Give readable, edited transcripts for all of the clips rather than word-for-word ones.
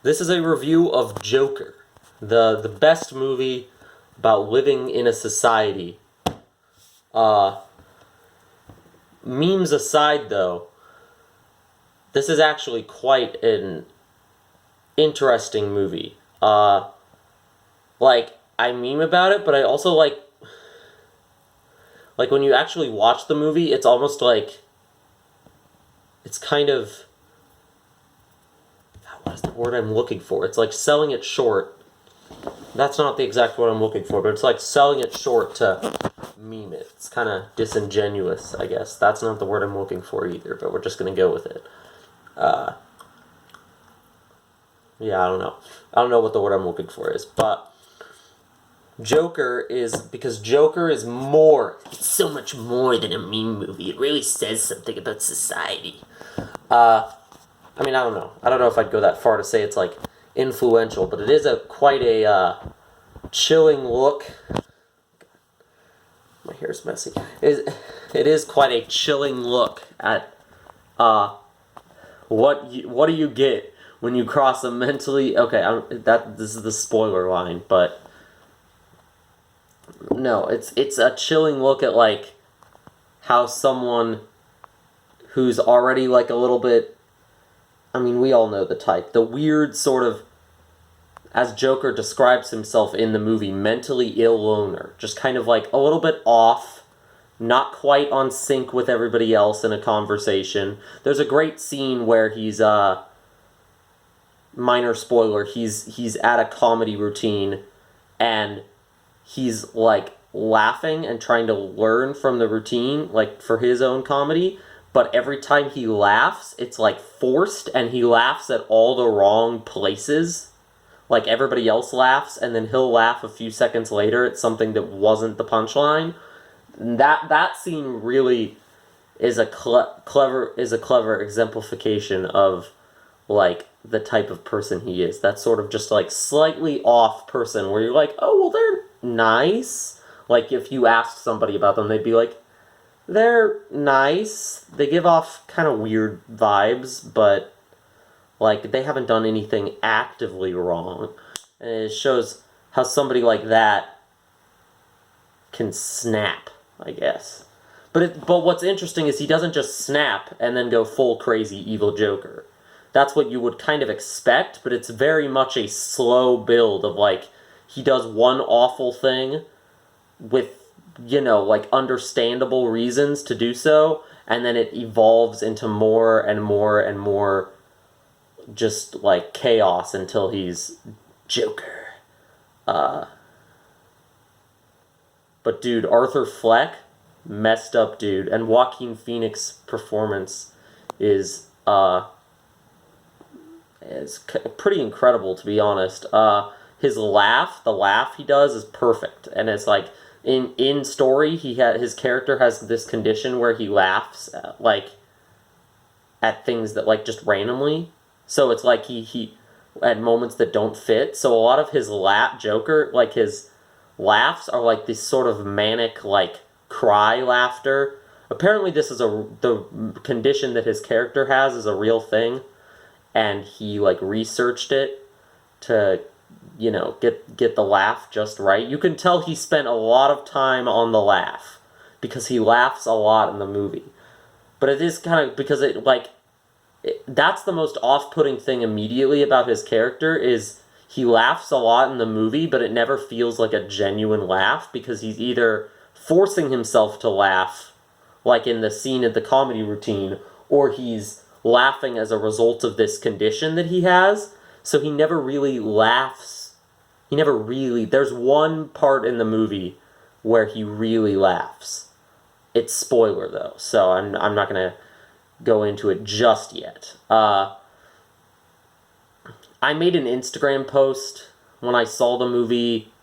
This is a review of Joker, the best movie about living in a society. Memes aside, though, this is actually quite an interesting movie. I meme about it, but I also like when you actually watch the movie, it's almost like it's kind of, what is the word I'm looking for? It's like selling it short. That's not the exact word I'm looking for, but it's like selling it short to meme it. It's kind of disingenuous, I guess. That's not the word I'm looking for either, but we're just going to go with it. Yeah, I don't know. I don't know what the word I'm looking for is, but Joker is, because Joker is more, it's so much more than a meme movie. It really says something about society. I mean, I don't know. I don't know if I'd go that far to say it's, like, influential, but it is quite a chilling look. My hair's messy. It is quite a chilling look at what do you get when you cross a mentally... Okay, this is the spoiler line, but... No, it's a chilling look at, like, how someone who's already, like, a little bit... I mean, we all know the type. The weird sort of, as Joker describes himself in the movie, mentally ill loner. Just kind of, like, a little bit off, not quite on sync with everybody else in a conversation. There's a great scene where he's, minor spoiler, he's at a comedy routine, and he's, like, laughing and trying to learn from the routine, like, for his own comedy, but every time he laughs, it's, like, forced, and he laughs at all the wrong places. Like, everybody else laughs, and then he'll laugh a few seconds later at something that wasn't the punchline. That scene really is a clever exemplification of, like, the type of person he is. That sort of just, like, slightly off person where you're like, oh, well, they're nice. Like, if you asked somebody about them, they'd be like, they're nice. They give off kind of weird vibes, but, like, they haven't done anything actively wrong. And it shows how somebody like that can snap, I guess. But what's interesting is he doesn't just snap and then go full crazy evil Joker. That's what you would kind of expect, but it's very much a slow build of, like, he does one awful thing with, you know, like, understandable reasons to do so, and then it evolves into more and more and more just, like, chaos until he's Joker. But dude, Arthur Fleck, messed up dude, and Joaquin Phoenix's performance is pretty incredible, to be honest. His laugh, the laugh he does is perfect, and it's like, in story, his character has this condition where he laughs at things that, like, just randomly. So it's like he at moments that don't fit. So a lot of his Joker, like, his laughs are like this sort of manic, like, cry laughter. Apparently this is the condition that his character has is a real thing, and he, like, researched it to, you know, get the laugh just right. You can tell he spent a lot of time on the laugh, because he laughs a lot in the movie. But it is kind of, because that's the most off-putting thing immediately about his character, is he laughs a lot in the movie, but it never feels like a genuine laugh, because he's either forcing himself to laugh, like in the scene of the comedy routine, or he's laughing as a result of this condition that he has. So he never really laughs. There's one part in the movie where he really laughs. It's spoiler, though, so I'm not going to go into it just yet. I made an Instagram post when I saw the movie,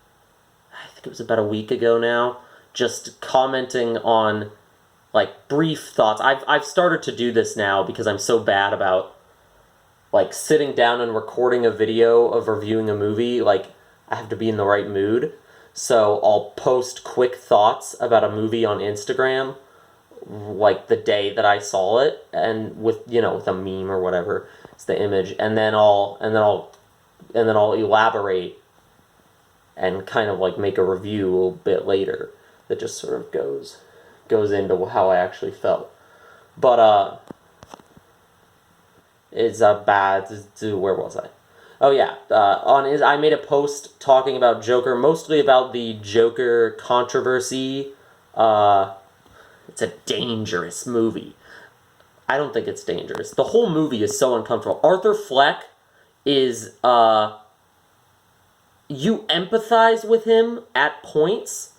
I think it was about a week ago now, just commenting on, like, brief thoughts. I've started to do this now because I'm so bad about, like, sitting down and recording a video of reviewing a movie. Like, I have to be in the right mood. So I'll post quick thoughts about a movie on Instagram, like, the day that I saw it, and with a meme or whatever, it's the image, and then I'll and then I'll elaborate and kind of like make a review a little bit later that just sort of goes into how I actually felt. But it's bad. Where was I? Oh yeah, I made a post talking about Joker, mostly about the Joker controversy. It's a dangerous movie. I don't think it's dangerous. The whole movie is so uncomfortable. Arthur Fleck is you empathize with him at points,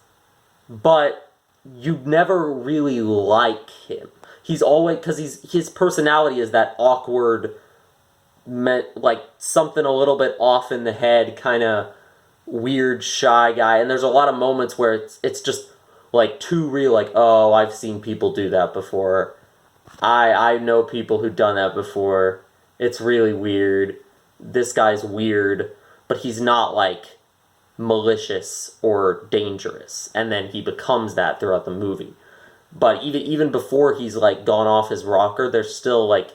but you never really like him. He's always, because his personality is that awkward, like something a little bit off in the head, kind of weird, shy guy. And there's a lot of moments where it's just like too real, like, oh, I've seen people do that before. I know people who've done that before. It's really weird. This guy's weird, but he's not like malicious or dangerous. And then he becomes that throughout the movie. But even before he's like gone off his rocker, there's still like,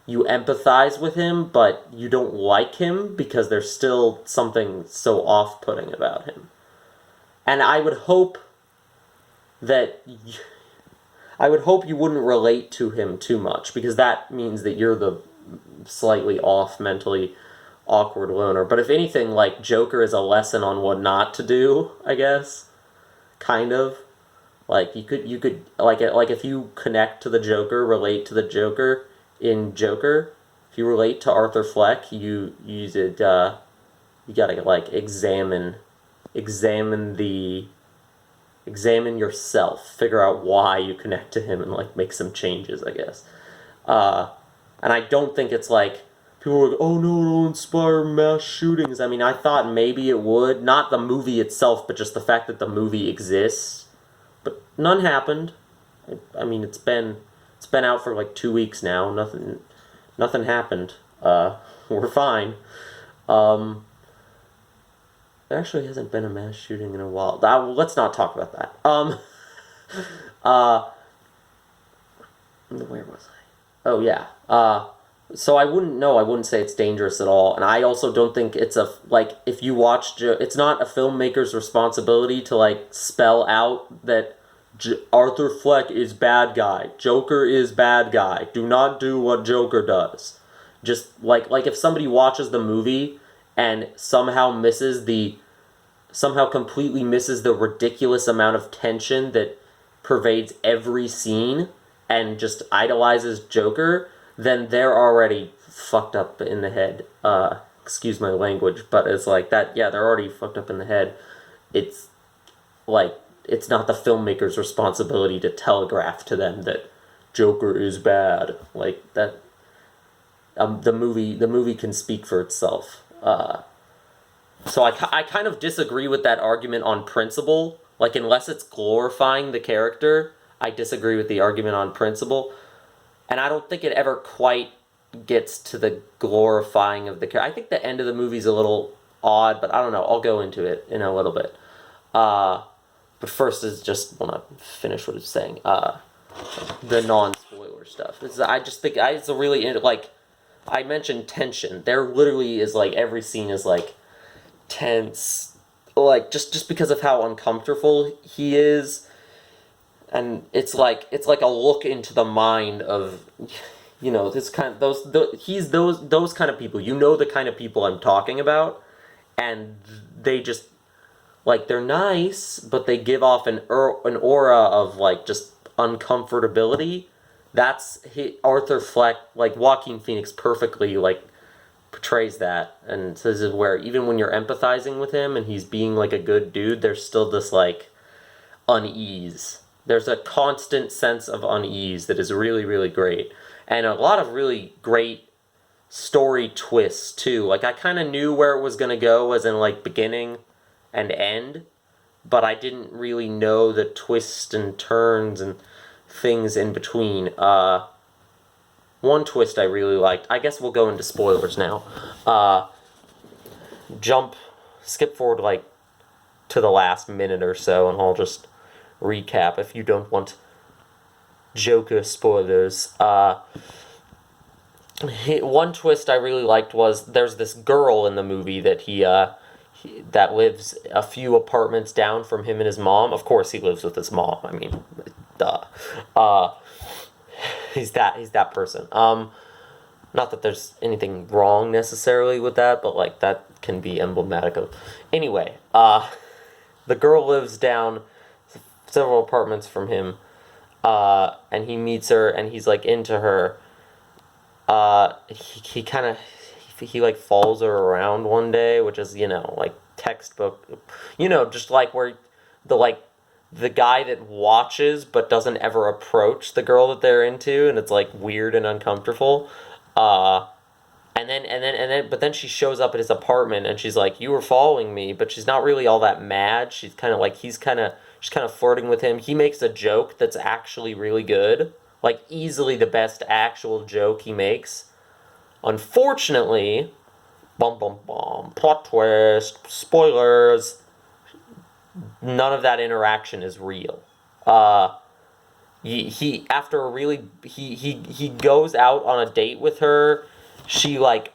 you empathize with him, but you don't like him because there's still something so off-putting about him. And I would hope you wouldn't relate to him too much, because that means that you're the slightly off, mentally awkward loner. But if anything, like, Joker is a lesson on what not to do, I guess. Kind of. Like, you could like if you connect to the Joker, relate to the Joker in Joker, if you relate to Arthur Fleck, you gotta, like, examine yourself, figure out why you connect to him, and like make some changes, I guess. And I don't think it's like people are like, oh no, it'll inspire mass shootings. I mean, I thought maybe it would, not the movie itself, but just the fact that the movie exists. But none happened. I mean, it's been out for like 2 weeks now. Nothing happened. We're fine. There actually hasn't been a mass shooting in a while. Let's not talk about that. Where was I? Oh yeah. So I wouldn't say it's dangerous at all. And I also don't think it's if you watch, it's not a filmmaker's responsibility to like spell out that Arthur Fleck is bad guy, Joker is bad guy, do not do what Joker does. Just like if somebody watches the movie and somehow completely misses the ridiculous amount of tension that pervades every scene and just idolizes Joker, then they're already fucked up in the head. Excuse my language, but it's like that, yeah, they're already fucked up in the head. It's like, it's not the filmmaker's responsibility to telegraph to them that Joker is bad. Like, that, the movie can speak for itself. So I kind of disagree with that argument on principle. Like, unless it's glorifying the character, I disagree with the argument on principle. And I don't think it ever quite gets to the glorifying of the character. I think the end of the movie's a little odd, but I don't know. I'll go into it in a little bit. But first is just want to finish what it's saying. The non-spoiler stuff. I just think it's a really, like, I mentioned tension. There literally is, like, every scene is, like, tense, like, just because of how uncomfortable he is. And it's like a look into the mind of, you know, this kind of those kind of people. You know the kind of people I'm talking about, and they just, like, they're nice, but they give off an aura of, like, just uncomfortability. That's Arthur Fleck, like, Joaquin Phoenix perfectly, like, portrays that. And so this is where, even when you're empathizing with him and he's being, like, a good dude, there's still this, like, unease. There's a constant sense of unease that is really, really great. And a lot of really great story twists, too. Like, I kind of knew where it was going to go, as in, like, beginning and end, but I didn't really know the twists and turns and things in between. One twist I really liked, I guess we'll go into spoilers now. Skip forward, like, to the last minute or so, and I'll just recap if you don't want Joker spoilers. One twist I really liked was there's this girl in the movie that that lives a few apartments down from him and his mom. Of course, he lives with his mom. I mean, duh. Uh, he's that person. Not that there's anything wrong necessarily with that, but like that can be emblematic of. Anyway, the girl lives down several apartments from him, and he meets her, and he's like into her. He kind of he like follows her around one day, which is like textbook, just like where the guy that watches but doesn't ever approach the girl that they're into, and it's like weird and uncomfortable. Uh, but then she shows up at his apartment and she's like, "You were following me," but she's not really all that mad. She's kind of like she's kind of flirting with him. He makes a joke that's actually really good, like easily the best actual joke he makes. Unfortunately, bum bum bum, plot twist, spoilers. None of that interaction is real. Uh, he after a really he goes out on a date with her. She like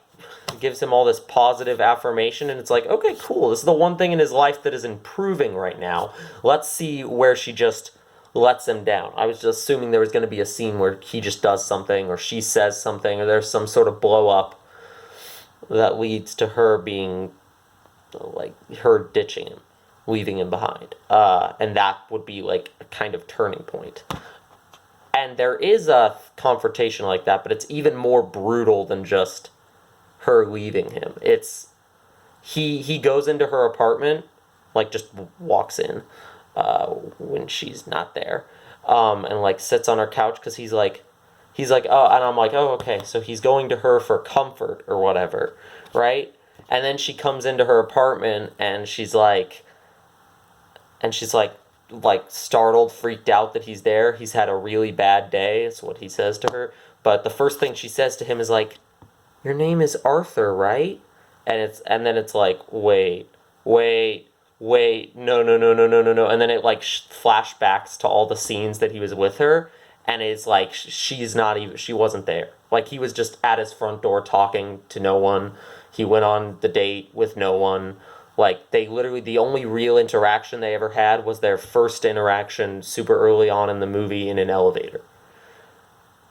gives him all this positive affirmation, and it's like, okay, cool, this is the one thing in his life that is improving right now. Let's see where she just lets him down. I was just assuming there was going to be a scene where he just does something or she says something or there's some sort of blow up that leads to her being like her ditching him, leaving him behind, and that would be like a kind of turning point. And there is a confrontation like that, but it's even more brutal than just her leaving him. It's he goes into her apartment, like just walks in when she's not there, and like sits on her couch because he's like, oh, and I'm like, oh, okay, so he's going to her for comfort or whatever, right? And then she comes into her apartment and she's like startled, freaked out that he's there. He's had a really bad day. That's what he says to her. But the first thing she says to him is like, "Your name is Arthur, right?" And then it's like, wait, no, no, no, no, no, no, no. And then it like flashbacks to all the scenes that he was with her, and it's like she wasn't there. Like he was just at his front door talking to no one. He went on the date with no one. Like they literally the only real interaction they ever had was their first interaction super early on in the movie in an elevator.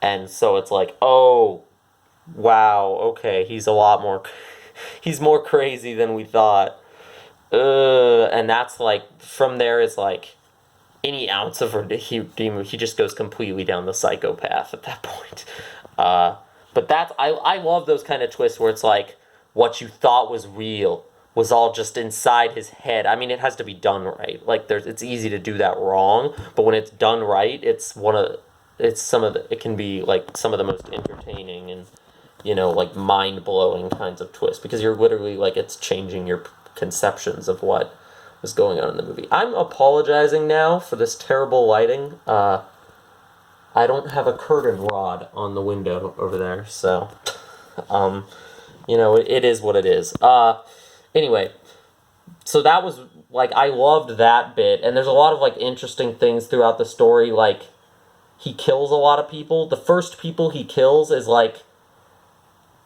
And so it's like, oh, wow, okay, he's a lot more he's more crazy than we thought. And that's like from there is like any ounce of redeem, he just goes completely down the psychopath at that point. Uh, but I love those kind of twists where it's like what you thought was real was all just inside his head. I mean, it has to be done right. Like it's easy to do that wrong, but when it's done right, it can be like some of the most entertaining and like mind blowing kinds of twists because you're literally like it's changing your conceptions of what was going on in the movie. I'm apologizing now for this terrible lighting. I don't have a curtain rod on the window over there, so it is what it is. Anyway, so that was like I loved that bit, and there's a lot of like interesting things throughout the story. Like he kills a lot of people. The first people he kills is like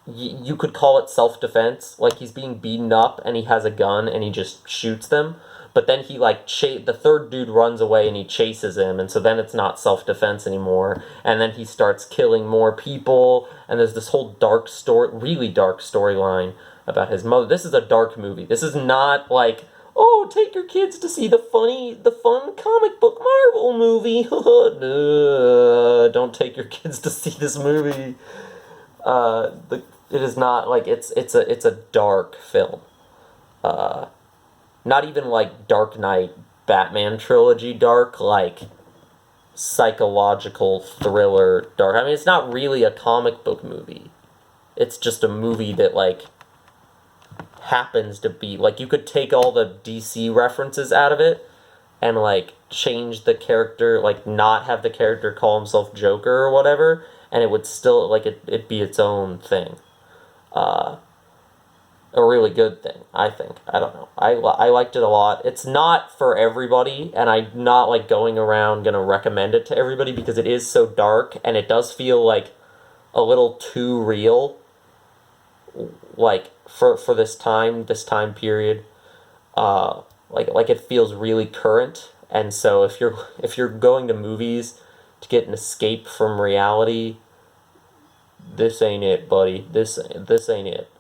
you could call it self-defense. Like he's being beaten up and he has a gun and he just shoots them. But then he like the third dude runs away and he chases him, and so then it's not self-defense anymore. And then he starts killing more people, and there's this whole dark story, really dark storyline about his mother. This is a dark movie. This is not like, oh, take your kids to see the fun comic book Marvel movie. No, don't take your kids to see this movie. It is not like it's a dark film. Not even like Dark Knight, Batman trilogy dark, like psychological thriller dark. I mean, it's not really a comic book movie. It's just a movie that like happens to be like you could take all the DC references out of it and like change the character, like not have the character call himself Joker or whatever, and it would still like it'd be its own thing. A really good thing, I think. I don't know. I liked it a lot. It's not for everybody, and I'm not like going around gonna recommend it to everybody because it is so dark and it does feel like a little too real, like for this time period. Like it feels really current. And so if you're going to movies to get an escape from reality, this ain't it, buddy. This ain't it.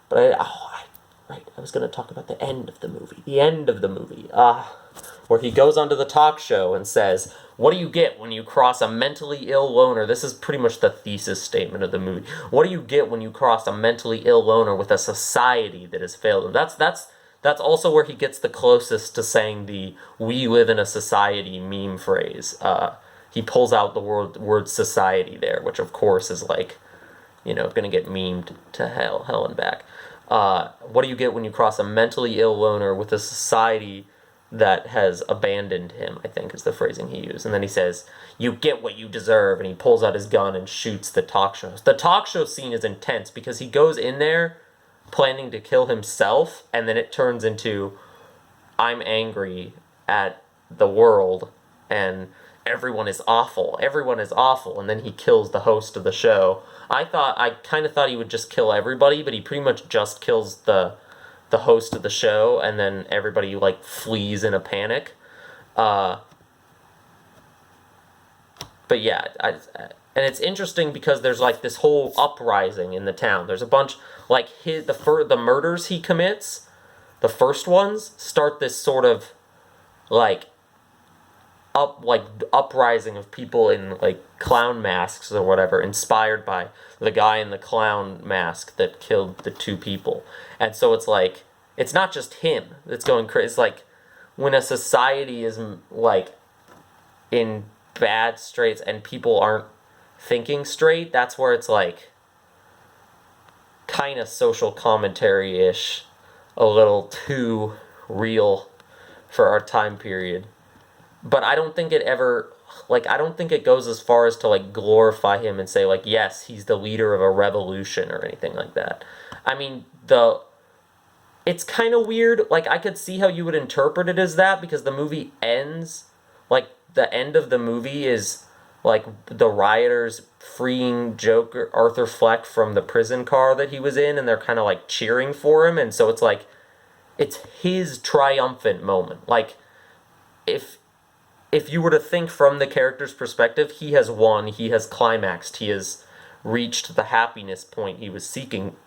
But right, I was gonna talk about the end of the movie. The end of the movie. Where he goes onto the talk show and says, "What do you get when you cross a mentally ill loner?" This is pretty much the thesis statement of the movie. What do you get when you cross a mentally ill loner with a society that has failed him? That's also where he gets the closest to saying the "we live in a society" meme phrase. He pulls out the word society there, which of course is like, gonna get memed to hell and back. What do you get when you cross a mentally ill loner with a society that has abandoned him, I think is the phrasing he used. And then he says, "You get what you deserve," and he pulls out his gun and shoots the talk show. The talk show scene is intense because he goes in there planning to kill himself, and then it turns into, "I'm angry at the world, and everyone is awful, and then he kills the host of the show. I kind of thought he would just kill everybody, but he pretty much just kills the host of the show, and then everybody like flees in a panic. But yeah, and it's interesting because there's like this whole uprising in the town. There's a bunch like the murders he commits, the first ones start this sort of like uprising of people in like clown masks or whatever, inspired by the guy in the clown mask that killed the two people. And so it's like, it's not just him that's going crazy. It's like when a society is like in bad straits and people aren't thinking straight, that's where it's like kind of social commentary-ish, a little too real for our time period. But I don't think it ever, like, I don't think it goes as far as to, like, glorify him and say, like, yes, he's the leader of a revolution or anything like that. I mean, it's kind of weird. Like, I could see how you would interpret it as that because the movie ends, like, the end of the movie is, like, the rioters freeing Joker, Arthur Fleck from the prison car that he was in, and they're kind of, like, cheering for him, and so it's, like, it's his triumphant moment. Like, if you were to think from the character's perspective, he has won, he has climaxed, he has reached the happiness point he was seeking,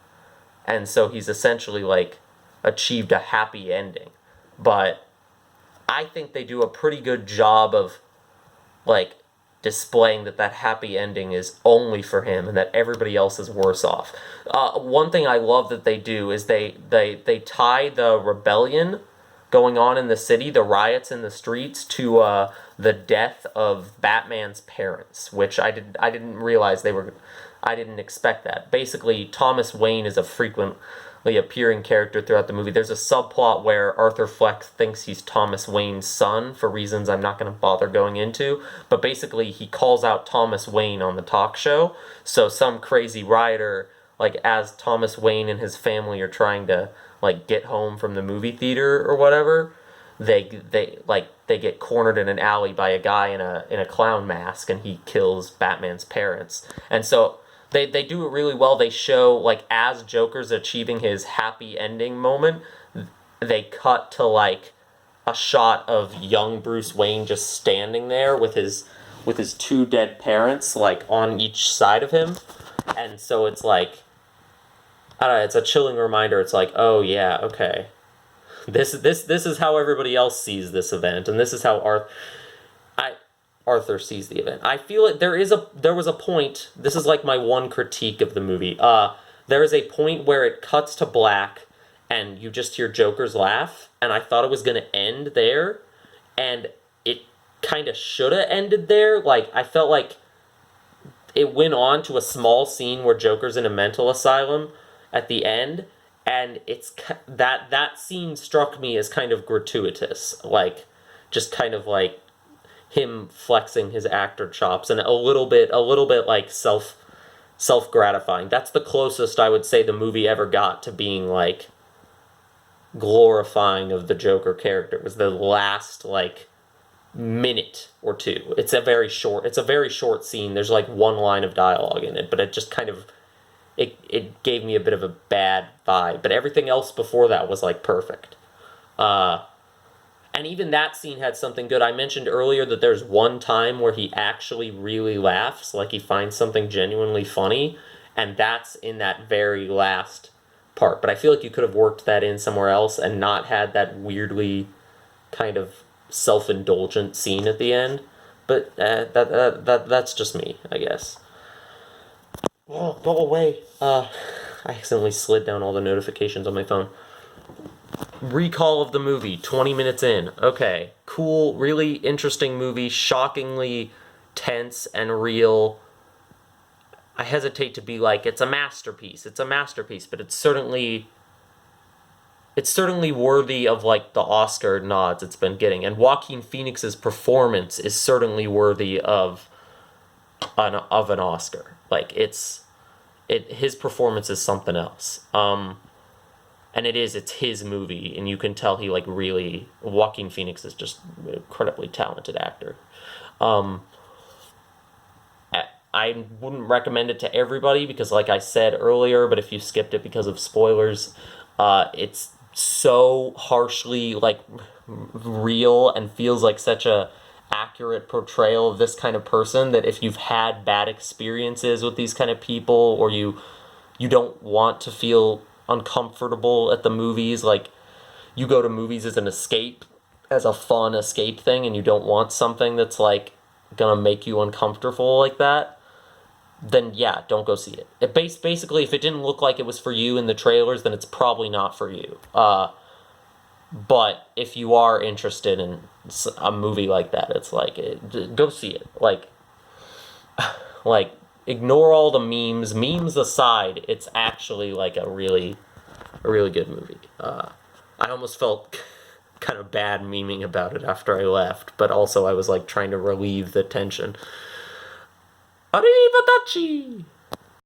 and so he's essentially, like, achieved a happy ending. But I think they do a pretty good job of, like, displaying that happy ending is only for him and that everybody else is worse off. One thing I love that they do is they tie the rebellion going on in the city, the riots in the streets, to the death of Batman's parents, which I didn't realize they were. I didn't expect that. Basically, Thomas Wayne is a frequently appearing character throughout the movie. There's a subplot where Arthur Fleck thinks he's Thomas Wayne's son for reasons I'm not going to bother going into, but basically he calls out Thomas Wayne on the talk show. So some crazy rioter, like, as Thomas Wayne and his family are trying to, like, get home from the movie theater or whatever, they get cornered in an alley by a guy in a clown mask, and he kills Batman's parents. And so they do it really well. They show, like, as Joker's achieving his happy ending moment, they cut to, like, a shot of young Bruce Wayne just standing there with his two dead parents, like, on each side of him. And so it's like, I don't know, it's a chilling reminder. It's like, oh yeah, okay. This is how everybody else sees this event, and this is how Arthur sees the event. I feel like there was a point, this is like my one critique of the movie. There is a point where it cuts to black and you just hear Joker's laugh, and I thought it was going to end there, and it kind of should have ended there. Like, I felt like it went on to a small scene where Joker's in a mental asylum at the end, and it's that scene struck me as kind of gratuitous, like, just kind of like him flexing his actor chops, and a little bit like self-gratifying. That's the closest I would say the movie ever got to being, like, glorifying of the Joker character. It was the last, like, minute or two. It's a very short scene. There's like one line of dialogue in it, but it just kind of it gave me a bit of a bad vibe. But everything else before that was like perfect. And even that scene had something good. I mentioned earlier that there's one time where he actually really laughs, like he finds something genuinely funny, and that's in that very last part. But I feel like you could have worked that in somewhere else and not had that weirdly kind of self-indulgent scene at the end. But that's just me, I guess. Oh, go away. I accidentally slid down all the notifications on my phone. Recall of the movie, 20 minutes in. Okay, cool, really interesting movie, shockingly tense and real. I hesitate to be like, it's a masterpiece, but it's certainly worthy of like the Oscar nods it's been getting. And Joaquin Phoenix's performance is certainly worthy of an Oscar. Like his performance is something else. And it's his movie, and you can tell he like really, Joaquin Phoenix is just an incredibly talented actor. I wouldn't recommend it to everybody because, like I said earlier, but if you skipped it because of spoilers, it's so harshly like real and feels like such a accurate portrayal of this kind of person that if you've had bad experiences with these kind of people, or you don't want to feel uncomfortable at the movies, like you go to movies as an escape, as a fun escape thing, and you don't want something that's like gonna make you uncomfortable like that, then yeah, don't go see it. Basically, if it didn't look like it was for you in the trailers, then it's probably not for you. But if you are interested in a movie like that, it's like go see it. Like ignore all the memes. Memes aside, it's actually like a really good movie. I almost felt kind of bad memeing about it after I left, but also I was like trying to relieve the tension. Arrivederci!